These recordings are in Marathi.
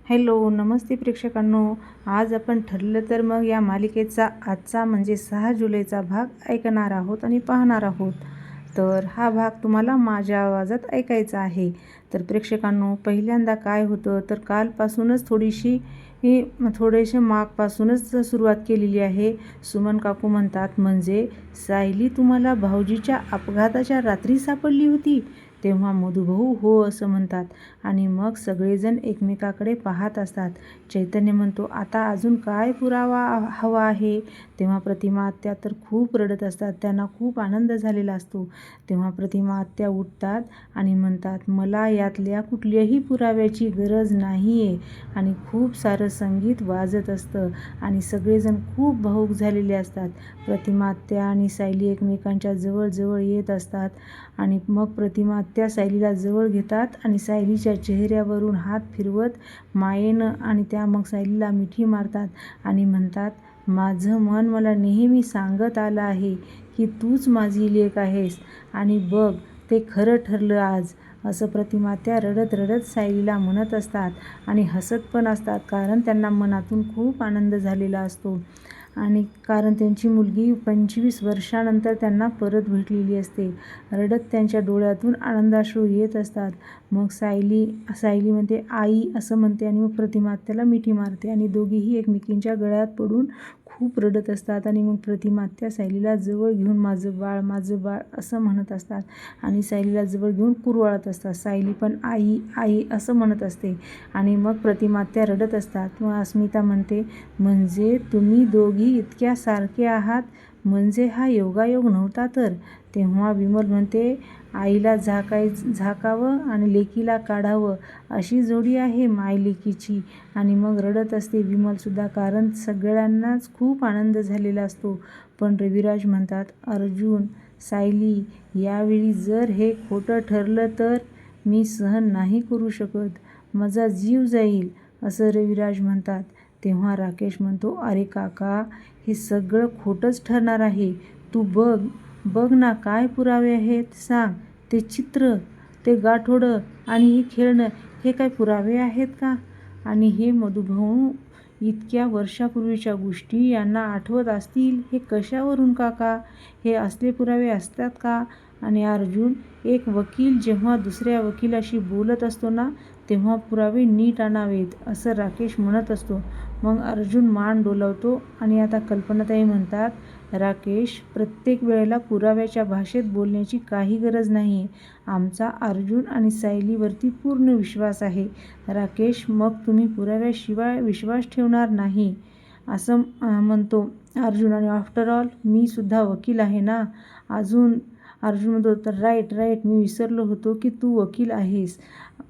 हॅलो, नमस्ते प्रेक्षकांनो. आज आपण ठरलं तर मग या मालिकेचा आजचा म्हणजे 6 जुलैचा भाग ऐकणार आहोत आणि पाहणार आहोत. तर हा भाग तुम्हाला माझ्या आवाजात ऐकायचा आहे. तर प्रेक्षकांनो, पहिल्यांदा काय होतं तर कालपासूनच थोडेसे मागपासूनच सुरुवात केलेली आहे. सुमन काकू म्हणतात, म्हणजे सायली तुम्हाला भाऊजीच्या अपघाताच्या रात्री सापडली होती? तेव्हा मधुभाऊ हो असं म्हणतात आणि मग सगळेजण एकमेकाकडे पाहत असतात. चैतन्य म्हणतो, आता अजून काय पुरावा हवा आहे? तेव्हा प्रतिमा आत्या तर खूप रडत असतात. त्यांना खूप आनंद झालेला असतो. तेव्हा प्रतिमा आत्या उठतात आणि म्हणतात, मला यातल्या कुठल्याही पुराव्याची गरज नाही आहे. आणि खूप सारं संगीत वाजत असतं आणि सगळेजण खूप भावूक झालेले असतात. प्रतिमा आत्या आणि सायली एकमेकांच्या जवळ येत असतात आणि मग प्रतिमा आत्या सायलीला जवळ घेतात आणि सायलीच्या चेहऱ्यावरून हात फिरवत मायेनं आणि त्या मग सायलीला मिठी मारतात आणि म्हणतात, माझं मन मला नेहमी सांगत आलं आहे की तूच माझी लेक आहेस आणि बघ ते खरं ठरलं आज. असं प्रतिमा आत्या रडत रडत सायलीला म्हणत असतात आणि हसत पण असतात, कारण त्यांना मनातून खूप आनंद झालेला असतो आणि कारण त्यांची मुलगी 25 वर्षानंतर त्यांना परत भेटलेली असते. रडत त्यांच्या डोळ्यातून आनंदाश्रू येत असतात. मग सायली म्हणते, आई असं म्हणते आणि मग प्रतिमा आत्याला मिठी मारते आणि दोघीही एकमेकींच्या गळ्यात पडून खूप रडत असतात आणि मग प्रतिमा आत्या सायलीला जवळ घेऊन माझं बाळ असं म्हणत असतात आणि सायलीला जवळ घेऊन कुरवाळत असतात. सायली पण आई आई असं म्हणत असते आणि मग प्रतिमा आत्या रडत असतात. मग अस्मिता म्हणते, म्हणजे तुम्ही दोघी इतक्या सारखे आहात, म्हणजे हा योगायोग नव्हता तर? तेव्हा विमल म्हणते, आईला झाकावं आणि लेकीला काढावं अशी जोडी आहे मायलेकीची. आणि मग रडत असते विमलसुद्धा, कारण सगळ्यांनाच खूप आनंद झालेला असतो. पण रविराज म्हणतात, अर्जुन, सायली, यावेळी जर हे खोटं ठरलं तर मी सहन नाही करू शकत, माझा जीव जाईल असं रविराज म्हणतात. तेव्हा राकेश म्हणतो, अरे काका, हे सगळं खोटंच ठरणार आहे. तू बघ ना, काय पुरावे आहेत सांग. ते चित्र, ते गाठोडं आणि हे खेळणं, हे काय पुरावे आहेत का? आणि हे मधुभाऊ इतक्या वर्षापूर्वीच्या गोष्टी यांना आठवत असतील, हे कशावरून काका? हे असले पुरावे असतात का? आणि अर्जुन, एक वकील जेव्हा दुसऱ्या वकिलाशी बोलत असतो ना, तेव्हा पुरावे नीट आणावेत असं राकेश म्हणत असतो. मग अर्जुन मान डोलावतो आणि आता कल्पनाताई म्हणतात, राकेश, प्रत्येक वेळेला पुराव्याच्या भाषेत बोलण्याची काही गरज नाही. आमचा अर्जुन आणि सायलीवरती पूर्ण विश्वास आहे. राकेश, मग तुम्ही पुराव्याशिवाय विश्वास ठेवणार नाही असं म्हणतो अर्जुन. आणि आफ्टर ऑल मी सुद्धा वकील आहे ना. अर्जुन म्हणतो, तर राईट, मी विसरलो होतो की तू वकील आहेस.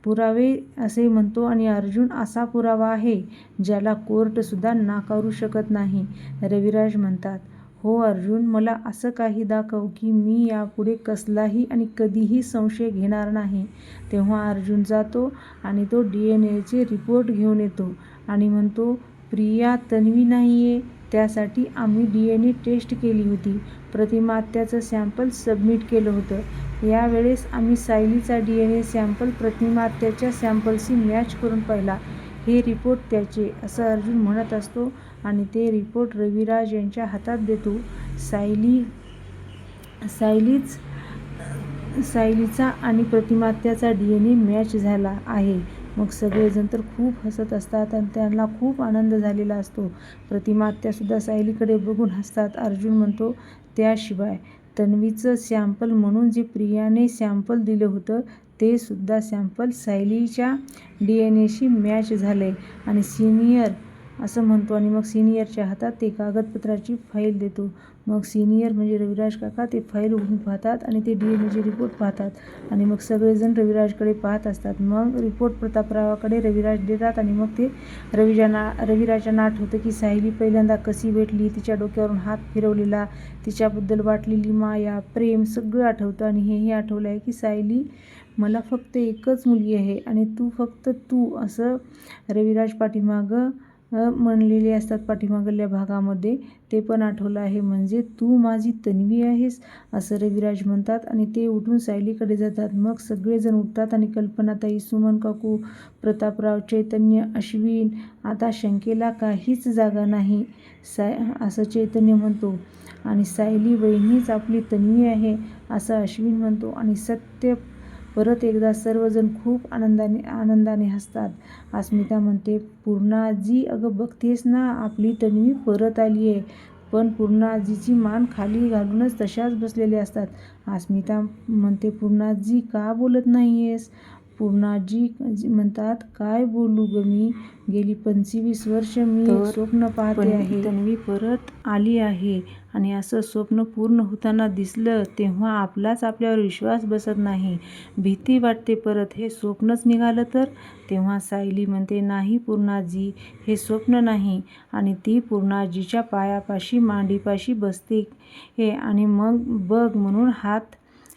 पुरावे असे म्हणतो आणि अर्जुन, असा पुरावा आहे ज्याला कोर्टसुद्धा नाकारू शकत नाही. रविराज म्हणतात, हो अर्जुन, मला असं काही दाखव की मी यापुढे कसलाही आणि कधीही संशय घेणार नाही. तेव्हा अर्जुन जातो आणि तो DNA रिपोर्ट घेऊन येतो आणि म्हणतो, प्रिया तन्वी नाही आहे, त्यासाठी आम्ही DNA टेस्ट केली होती. प्रतिमा आत्याचं सॅम्पल सबमिट केलं होतं. यावेळेस आम्ही सायलीचा DNA सॅम्पल प्रतिमा आत्याच्या सॅम्पलशी मॅच करून पाहिला. हे रिपोर्ट त्याचे, असं अर्जुन म्हणत असतो आणि ते रिपोर्ट रविराज यांच्या हातात देतो. सायलीचा आणि प्रतिमा आत्याचा DNA मॅच झाला आहे. मग सगळेजण तर खूप हसत असतात आणि त्यांना खूप आनंद झालेला असतो. प्रतिमा आत्यासुद्धा सायलीकडे बघून हसतात. अर्जुन म्हणतो, त्याशिवाय तन्वीचं सॅम्पल म्हणून जे प्रियाने सॅम्पल दिलं होतं, ते सुद्धा सॅम्पल सायलीच्या DNAशी मॅच झालंय. आणि सिनियर असं म्हणतो आणि मग सिनियरच्या हातात ते कागदपत्राची फाईल देतो. मग सिनियर म्हणजे रविराज काका ते फाईल उघडून पाहतात आणि ते DNA रिपोर्ट पाहतात आणि मग सगळेजण रविराजकडे पाहत असतात. मग रिपोर्ट प्रतापरावाकडे रविराज देतात आणि मग ते रविराजांना आठवतं की सायली पहिल्यांदा कशी भेटली, तिच्या डोक्यावरून हात फिरवलेला, तिच्याबद्दल वाटलेली माया, प्रेम सगळं आठवतं. आणि हेही आठवलं आहे की सायली, मला फक्त एकच मुलगी आहे आणि तू फक्त तू, असं रविराज पाठीमागं म्हणलेले असतात पाठीमागल्या भागामध्ये, ते पण आठवलं आहे. म्हणजे तू माझी तन्वी आहेस असं रविराज म्हणतात आणि ते उठून सायलीकडे जातात. मग सगळेजण उठतात आणि कल्पनाताई, सुमन काकू, प्रतापराव, चैतन्य, अश्विन, आता शंकेला काहीच जागा नाही असं चैतन्य म्हणतो आणि सायली वहिनीच आपली तन्वी आहे असं अश्विन म्हणतो आणि सत्य परत एकदा सर्वजण खूप आनंदाने हसतात. अस्मिता म्हणते, पूर्णाजी अगं बघतेस ना, आपली तन्वी परत आली आहे. पण पूर्णाजीची मान खाली घालूनच तशाच बसलेल्या असतात. अस्मिता म्हणते, पूर्णाजी का बोलत नाहीयेस? पूर्णाजी म्हणतात, काय बोलू ग मी, गेली 25 वर्ष मी स्वप्न पाहते आहे, तन्वी परत आली आहे आणि असं स्वप्न पूर्ण होताना दिसलं तेव्हा आपलाच आपल्यावर विश्वास बसत नाही. भीती वाटते परत हे स्वप्नच निघालं तर. तेव्हा सायली म्हणते, नाही पूर्णाजी, हे स्वप्न नाही. आणि ती पूर्णाजीच्या पायापाशी मांडीपाशी बसते आणि मग बघ म्हणून हात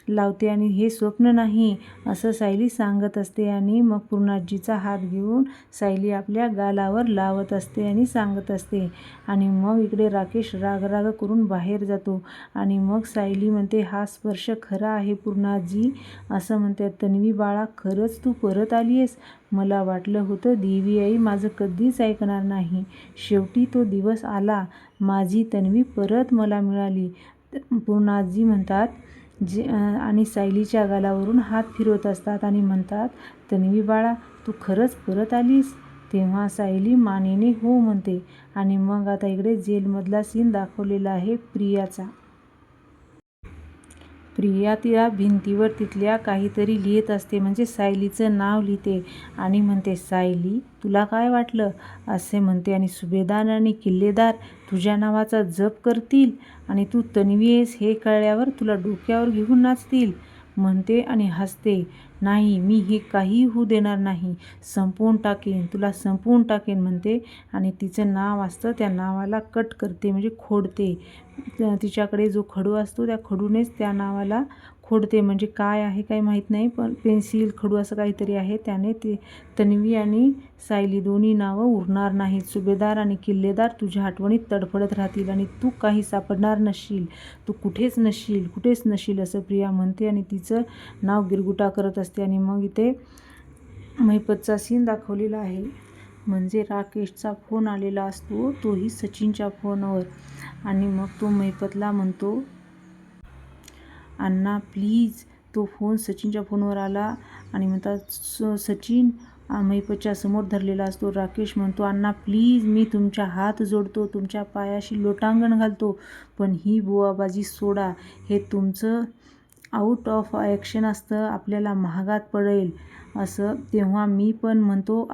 लावते आणि हे स्वप्न नाही असं सायली सांगत असते आणि मग पूर्णाजीचा हात घेऊन सायली आपल्या गालावर लावत असते आणि सांगत असते. आणि मग इकडे राकेश राग करून बाहेर जातो आणि मग सायली म्हणते, हा स्पर्श खरा आहे पूर्णाजी असं म्हणते. तन्वी बाळा, खरंच तू परत आली आहेस. मला वाटलं होतं देवी आई माझं कधीच ऐकणार नाही. शेवटी तो दिवस आला, माझी तन्वी परत मला मिळाली. पूर्णाजी म्हणतात आणि सायलीच्या गालावरून हात फिरवत असतात आणि म्हणतात, तन्वी बाळा, तू खरंच परत आलीस? तेव्हा सायली मानेने हो म्हणते. आणि मग आता इकडे जेलमधला सीन दाखवलेला आहे प्रियाचा. प्रिया तिला भिंतीवर तिथल्या काहीतरी लिहित असते, म्हणजे सायलीचं नाव लिहिते आणि म्हणते, सायली तुला काय वाटलं असे म्हणते आणि सुभेदार आणि किल्लेदार तुझ्या नावाचा जप करतील आणि तू तन्वी आहेस हे कळल्यावर तुला डोक्यावर घेऊन नाचतील म्हणते आणि हसते. नाही, मी हे काही होऊ देणार नाही, संपवून टाकेन, तुला संपवून टाकेन म्हणते आणि तिचं नाव असतं त्या नावाला कट करते म्हणजे खोडते. तिच्याकडे जो खडू असतो त्या खडूनेच त्या नावाला खोडते, म्हणजे काय आहे काही माहीत नाही, पण पेन्सिल खडू असं काहीतरी आहे, त्याने ते तन्वी आणि सायली दोन्ही नावं उरणार नाहीत. सुभेदार आणि किल्लेदार तुझ्या आठवणीत तडफडत राहतील आणि तू काही सापडणार नसशील, तू कुठेच नसशील असं प्रिया म्हणते आणि तिचं नाव गिरगुटा करत असते. आणि मग इथे महिपतचा सीन दाखवलेला आहे, म्हणजे राकेशचा फोन आलेला असतो, तोही सचिनच्या फोनवर आणि मग तो महिपतला म्हणतो, अण्णा प्लीज. तो फोन सचिनच्या फोनवर आला आणि म्हणतात, सचिन महिपतच्या समोर धरलेला असतो. राकेश म्हणतो, अण्णा प्लीज, मी तुमच्या हात जोडतो, तुमच्या पायाशी लोटांगण घालतो, पण ही बुवाबाजी सोडा, हे तुमचं आउट ऑफ ॲक्शन असतं, आपल्याला महागात पडेल असं. तेव्हा मी पण म्हणतो,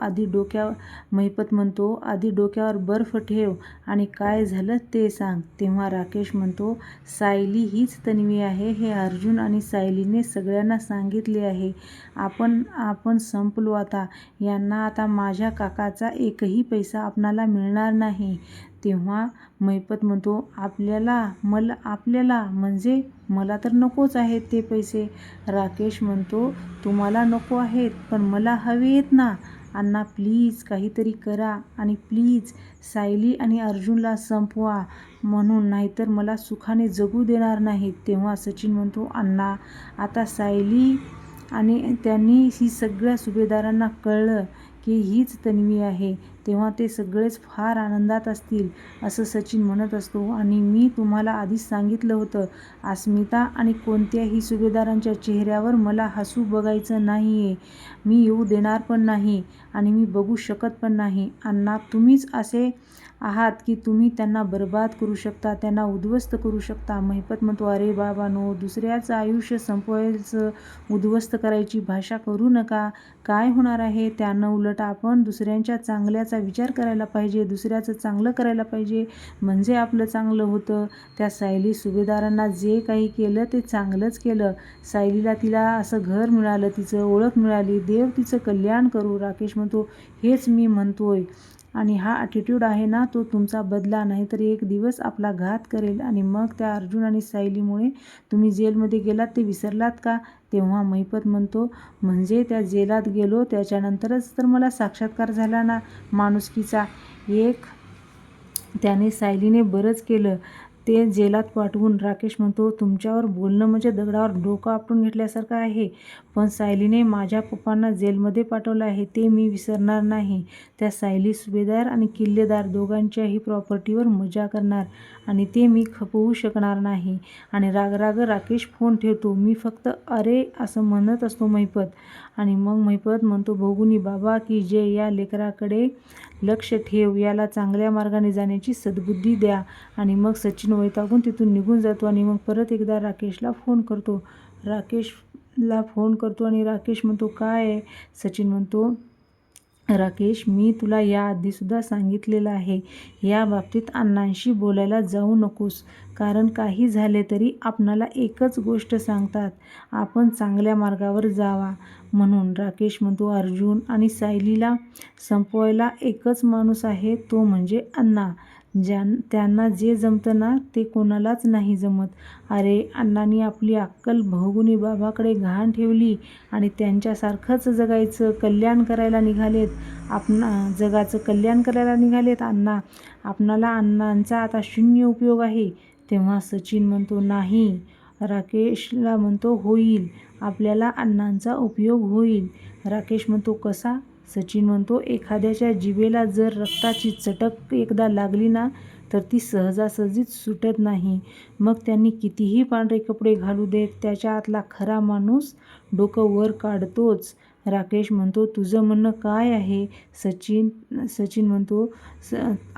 महिपत म्हणतो, आधी डोक्यावर बर्फ ठेव आणि काय झालं ते सांग. तेव्हा राकेश म्हणतो, सायली हीच तन्वी आहे, हे अर्जुन आणि सायलीने सगळ्यांना सांगितले आहे. आपण संपलो आता, यांना आता माझ्या काकाचा एकही पैसा आपणाला मिळणार नाही. तेव्हा महिपत म्हणतो, आपल्याला म्हणजे मला तर नकोच आहेत ते पैसे. राकेश म्हणतो, तुम्हाला नको आहेत पण मला हवे आहेत ना. अण्णा प्लीज काहीतरी करा आणि प्लीज सायली आणि अर्जुनला संपवा म्हणून, नाहीतर मला सुखाने जगू देणार नाहीत. तेव्हा सचिन म्हणतो, अण्णा आता सायली आणि त्यांनी ही सगळ्या सुभेदारांना कळलं की हीच तन्वी आहे, तेव्हा ते सगळेच फार आनंदात असतील असं सचिन म्हणत असतो. आणि मी तुम्हाला आधीच सांगितलं होतं, अस्मिता आणि कोणत्याही सुभेदारांच्या चेहऱ्यावर मला हसू बघायचं नाही आहे, मी येऊ देणार पण नाही आणि मी बघू शकत पण नाही. अण्णा तुम्हीच असे आहात की तुम्ही त्यांना बर्बाद करू शकता, त्यांना उद्ध्वस्त करू शकता. महिपत म्हणतो, अरे बाबांनो, दुसऱ्याचं आयुष्य संपवायचं, उद्ध्वस्त करायची भाषा करू नका. काय होणार आहे त्यानं? उलट आपण दुसऱ्यांच्या चांगल्याचा विचार करायला पाहिजे, दुसऱ्याचं चांगलं करायला पाहिजे, म्हणजे आपलं चांगलं होतं. त्या सायली सुभेदारांना जे काही केलं ते चांगलंच केलं. सायलीला तिला असं घर मिळालं, तिचं ओळख मिळाली, देव तिचं कल्याण करू. राकेश म्हणतो, हेच मी म्हणतोय आणि हा ॲटिट्यूड आहे ना, तो तुमचा बदला नाही तर एक दिवस आपला घात करेल. आणि मग त्या अर्जुन आणि सायलीमुळे तुम्ही जेलमध्ये गेलात ते विसरलात का? तेव्हा महिपत म्हणतो, म्हणजे त्या जेलात गेलो त्याच्यानंतरच तर मला साक्षात्कार झाला ना माणुसकीचा. त्याने सायलीने बरंच केलं ते जेलात पाठवून. राकेश म्हणतो, तुमच्यावर बोलणं म्हणजे दगडावर डोकं आपटून घेतल्यासारखं आहे. पण सायलीने माझ्या पप्पांना जेलमध्ये पाठवलं आहे, ते मी विसरणार नाही. त्या सायली सुभेदार आणि किल्लेदार दोघांच्याही प्रॉपर्टीवर मजा करणार आणि ते मी खपवू शकणार नाही. आणि राग राकेश फोन ठेवतो. मी फक्त अरे असं म्हणत असतो महिपत. आणि मग महिपत म्हणतो, भोगुनी बाबा की जे, या लेकराकडे लक्ष ठेव, याला चांगल्या मार्गाने जाण्याची सद्बुद्धी द्या. आणि मग सचिन वैतागून तिथून निघून जातो. आणि मग परत एकदा राकेशला फोन करतो आणि राकेश म्हणतो, काय आहे? सचिन म्हणतो, राकेश, मी तुला याआधीसुद्धा सांगितलेलं आहे, या बाबतीत अण्णांशी बोलायला जाऊ नकोस. कारण काही झाले तरी आपणाला एकच गोष्ट सांगतात, आपण चांगल्या मार्गावर जावा म्हणून. राकेश म्हणतो, अर्जुन आणि सायलीला संपवायला एकच माणूस आहे, तो म्हणजे अण्णा. त्यांना जे जमतं ना ते कोणालाच नाही जमत. अरे, अण्णांनी आपली अक्कल भोगुनी बाबाकडे गहाण ठेवली आणि त्यांच्यासारखंच जगाचं कल्याण करायला निघालेत. जगाचं कल्याण करायला निघालेत अण्णा. आपणाला अण्णांचा आता शून्य उपयोग आहे. तेव्हा सचिन म्हणतो, नाही. राकेशला म्हणतो, होईल, आपल्याला अण्णांचा उपयोग होईल. राकेश म्हणतो, कसा? सचिन म्हणतो, एखाद्याच्या जिभेला जर रक्ताची चटक एकदा लागली ना तर ती सहजासहजीच सुटत नाही. मग त्यांनी कितीही पांढरे कपडे घालू देत, त्याच्या आतला खरा माणूस डोकं वर काढतोच. राकेश म्हणतो, तुझं म्हणणं काय आहे? सचिन म्हणतो,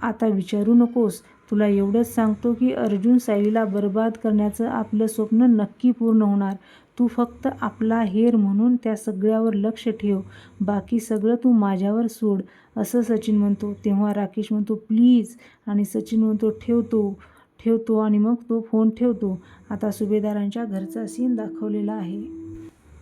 आता विचारू नकोस. तुला एवढंच सांगतो की अर्जुन सायलीला बर्बाद करण्याचं आपलं स्वप्न नक्की पूर्ण होणार. तू फक्त आपला हेर म्हणून त्या सगळ्यावर लक्ष ठेव. बाकी सगळं तू माझ्यावर सोड, असं सचिन म्हणतो. तेव्हा राकेश म्हणतो, प्लीज. आणि सचिन म्हणतो, ठेवतो. आणि मग तो फोन ठेवतो. आता सुभेदारांच्या घरचा सीन दाखवलेला आहे.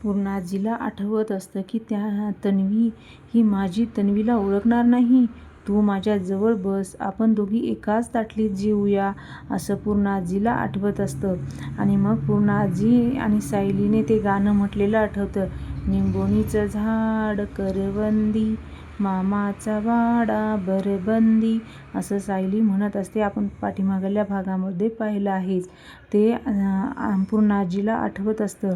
पूर्णाजीला आठवत असतं की त्या तन्वी ही माझी तन्वीला ओळखणार नाही. तू माझ्या जवळ बस, आपण दोघी एकाच ताटलीत जेवूया, असं पूर्णाजीला आठवत असतं. आणि मग पूर्णाजी आणि सायलीने ते गाणं म्हटलेलं आठवतं, निंबोणीचं झाड करवंदी, मामाचा वाडा बरबंदी, असं सायली म्हणत असते. आपण पाठीमागल्या भागामध्ये पाहिलं आहेच. ते पूर्णाजीला आठवत असतं.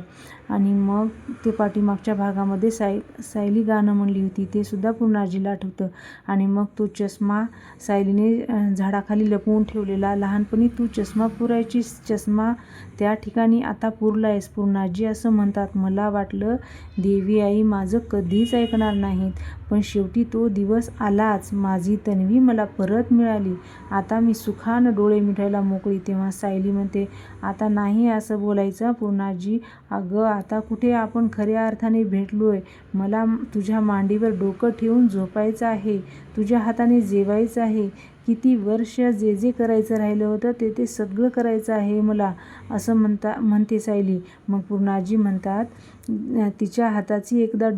आणि मग ते पाठीमागच्या भागामध्ये सायली गाणं म्हणली होती, ते सुद्धा पूर्णाजीला आठवतं. आणि मग तो चष्मा सायलीने झाडाखाली लपवून ठेवलेला, लहानपणी तू चष्मा पुरायचीस, चष्मा त्या ठिकाणी आता पुरलायस पूर्णाजी, असं म्हणतात. मला वाटलं देवी आई माझं कधीच ऐकणार नाहीत, पण शेवटी तो दिवस आलाच. माझी तन्वी मला परत मिळाली. आता मी सुखानं डोळे मिटायला मोकळी. तेव्हा सायली म्हणते, आता नाही असं बोलायचं पूर्णाजी. अगं, आता कुठे आपण खऱ्या अर्थाने भेटलोय. मला तुझ्या मांडीवर डोकं ठेवून झोपायचं आहे, तुझ्या हाताने जेवायचं आहे. किती वर्ष जे करायचं राहिलं होतं ते सगळं करायचं आहे मला, असं म्हणते सायली. मग पूर्णाजी म्हणतात, तिच्या हाताची एकदा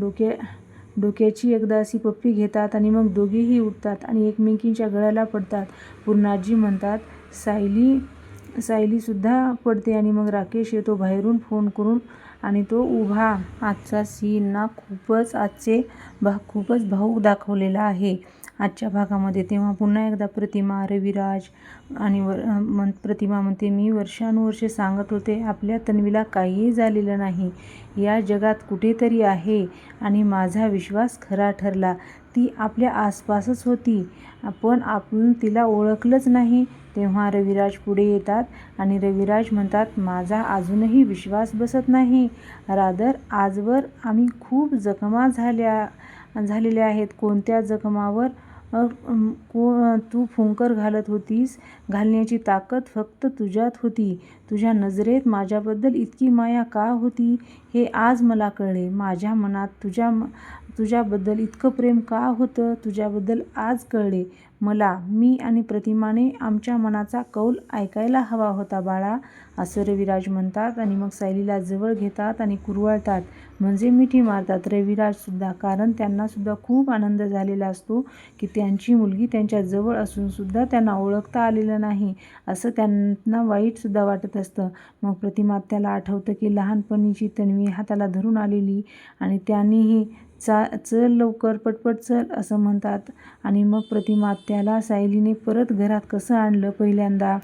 डोक्याची एकदा अशी पप्पी घेतात आणि मग दोघेही उठतात आणि एकमेकींच्या गळ्याला पडतात. पूर्णाजी म्हणतात, सायलीसुद्धा पडते. आणि मग राकेश येतो बाहेरून फोन करून आणि तो उभा. आजचा सीन ना आजचे भाग खूपच भावूक दाखवलेला आहे आजच्या भागामध्ये. तेव्हा पुन्हा एकदा प्रतिमा, रविराज आणि प्रतिमा म्हणते, मी वर्षानुवर्षे सांगत होते आपल्या तन्वीला काहीही झालेलं नाही, या जगात कुठेतरी आहे. आणि माझा विश्वास खरा ठरला. ती आपल्या आसपासच होती, पण आपण तिला ओळखलंच नाही. तेव्हा रविराज पुढे येतात आणि रविराज म्हणतात, माझा अजूनही विश्वास बसत नाही. आजवर आम्ही खूप जखमा झालेल्या आहेत. कोणत्या जखमावर तू फुंकर घालत होतीस, घालण्याची ताकद फक्त तुझ्यात होती. तुझ्या नजरेत माझ्याबद्दल इतकी माया का होती हे आज मला कळले. माझ्या मनात तुझ्याबद्दल इतकं प्रेम का होतं तुझ्याबद्दल आज कळले मला. मी आणि प्रतिमाने आमच्या मनाचा कौल ऐकायला हवा होता बाळा, असं रविराज म्हणतात आणि मग सायलीला जवळ घेतात आणि कुरवाळतात, म्हणजे मिठी मारतात रविराजसुद्धा. कारण त्यांनासुद्धा खूप आनंद झालेला असतो की त्यांची मुलगी त्यांच्या जवळ असूनसुद्धा त्यांना ओळखता आलेलं नाही, असं त्यांना वाईटसुद्धा वाटत असतं. मग प्रतिमा आत्याला आठवतं की लहानपणीची तन्वी हाताला धरून आलेली आणि त्यांनीही चल लवकर पटपट चल असं म्हणतात. आणि मग प्रतिमा आत्याला सायलीने परत घरात कसं आणलं पहिल्यांदा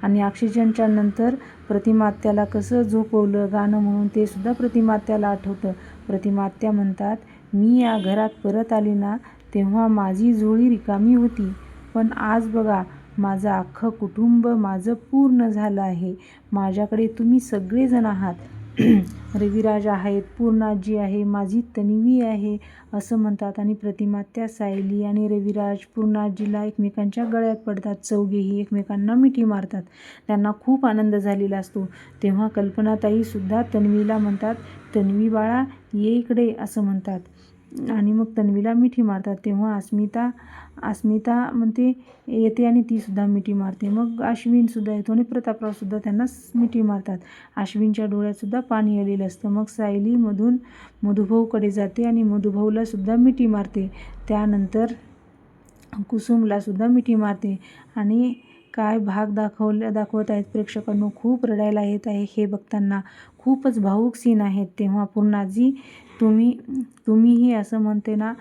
आणि ऑक्सिजनच्या नंतर प्रतिमा आत्याला कसं झोपवलं गाणं म्हणून, ते सुद्धा प्रतिमा आत्याला आठवतं. प्रतिमा आत्या म्हणतात, मी या घरात परत आले ना तेव्हा माझी झोळी रिकामी होती, पण आज बघा माझं अख्खं कुटुंब माझं पूर्ण झालं आहे. माझ्याकडे तुम्ही सगळेजण आहात. रविराज आहेत, पूर्णाजी आहे, माझी तन्वी आहे असं म्हणतात. आणि प्रतिमा आत्या सायली आणि रविराज पूर्णाजीला एकमेकांच्या गळ्यात पडतात. चौघेही एकमेकांना मिठी मारतात. त्यांना खूप आनंद झालेला असतो. तेव्हा कल्पनाताईसुद्धा तन्वीला म्हणतात, तन्वी बाळा ये इकडे असं म्हणतात आणि मग तन्वीला मिठी मारतात. तेव्हा अस्मिता म्हणते येते आणि तीसुद्धा मिठी मारते. मग अश्विनसुद्धा येतो आणि प्रतापरावसुद्धा त्यांना मिठी मारतात. अश्विनच्या डोळ्यातसुद्धा पाणी आलेलं असतं. मग सायली मधून मधुभाऊकडे जाते आणि मधुभाऊलासुद्धा मिठी मारते. त्यानंतर कुसुमलासुद्धा मिठी मारते. आणि काय भाग दाखवत आहेत प्रेक्षकांनो, खूप रडायला येत आहे हे बघताना. खूपच भावूक सीन आहेत. तेव्हा पूर्णाजी तुम्हीही असं म्हणते ना,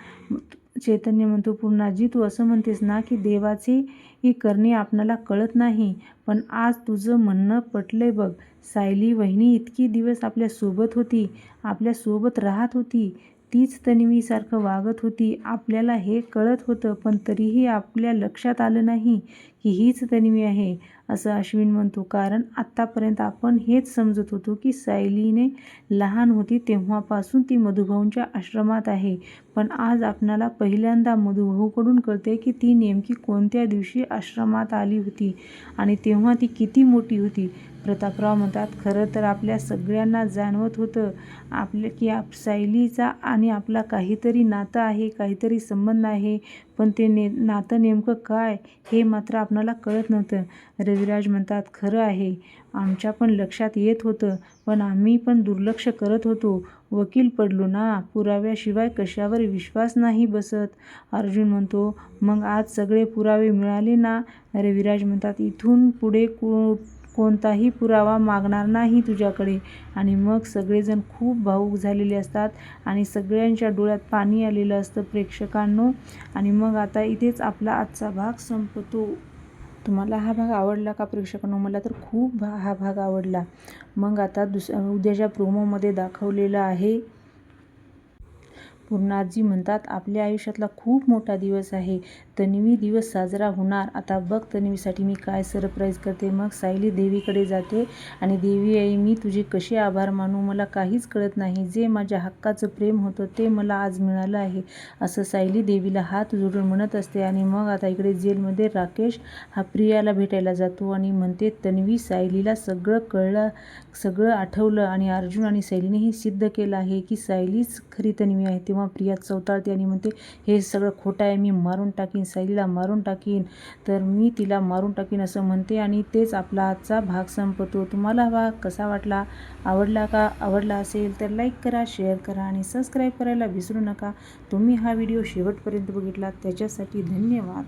चैतन्य म्हणतो, पूर्णाजी तू असं म्हणतेस ना की देवाचे ही करणे आपणाला कळत नाही, पण आज तुझं म्हणणं पटलंय बघ. सायली वहिनी इतकी दिवस आपल्यासोबत होती, आपल्यासोबत राहत होती, तीच तन्वीसारखं वागत होती. आपल्याला हे कळत होतं, पण तरीही आपल्या लक्षात आलं नाही की हीच तन्वी आहे असं अश्विन म्हणतो. कारण आत्तापर्यंत आपण हेच समजत होतो की सायलीने लहान होती तेव्हापासून ती मधुभाऊंच्या आश्रमात आहे, पण आज आपणाला पहिल्यांदा मधुभाऊकडून कळते की ती नेमकी कोणत्या दिवशी आश्रमात आली होती आणि तेव्हा ती किती मोठी होती. प्रतापराव म्हणतात, खरं तर आपल्या सगळ्यांना जाणवत होतं की सायलीचा आणि आपला काहीतरी नातं आहे, काहीतरी संबंध आहे, पण ते नातं नेमकं काय हे मात्र आपणाला कळत नव्हतं. रविराज म्हणतात, खरं आहे, आमच्या पण लक्षात येत होतं, पण आम्ही पण दुर्लक्ष करत होतो. वकील पडलो ना, पुराव्याशिवाय कशावर विश्वास नाही बसत. अर्जुन म्हणतो, मग आज सगळे पुरावे मिळाले ना. रविराज म्हणतात, इथून पुढे कोणताही पुरावा मागणार नाही तुझ्याकडे. आणि मग सगळेजण खूप भावूक झालेले असतात आणि सगळ्यांच्या डोळ्यात पाणी आलेलं असतं प्रेक्षकांनो. आणि मग आता इथेच आपला आजचा भाग संपतो. तुम्हाला हा भाग आवडला का प्रेक्षकांनो? मला तर खूप हा भाग आवडला. मग आता उद्याच्या प्रोमोमध्ये दाखवलेलं आहे, पूर्णाजी म्हणतात, आपल्या आयुष्यातला खूप मोठा दिवस आहे, तन्वी दिवस साजरा होणार. आता बघ तन्वीसाठी मी काय सरप्राईज करते. मग सायली देवीकडे जाते आणि देवी आई मी तुझे कसे आभार मानू, मला काहीच कळत नाही. जे माझ्या हक्काचं प्रेम होतं ते मला आज मिळालं आहे असं सायली देवीला हात जोडून म्हणत असते. आणि मग आता इकडे जेलमध्ये राकेश हा प्रियाला भेटायला जातो आणि म्हणते, तन्वी सायलीला सगळं कळलं, सगळं आठवलं आणि अर्जुन आणि सायलीनेही सिद्ध केलं आहे की सायलीच खरी तन्वी आहे. तेव्हा प्रिया चवताळते आणि म्हणते, हे सगळं खोटं आहे, मी मारून टाकीन सायलीला, मारून टाकीन, तर मी तिला मारून टाकीन असं म्हणते. आणि तेच आपला आजचा भाग संपतो. तुम्हाला हा भाग कसा वाटला, आवडला का? आवडला असेल तर लाईक करा, शेअर करा आणि सबस्क्राईब करायला विसरू नका. तुम्ही हा व्हिडिओ शेवटपर्यंत बघितला त्याच्यासाठी धन्यवाद.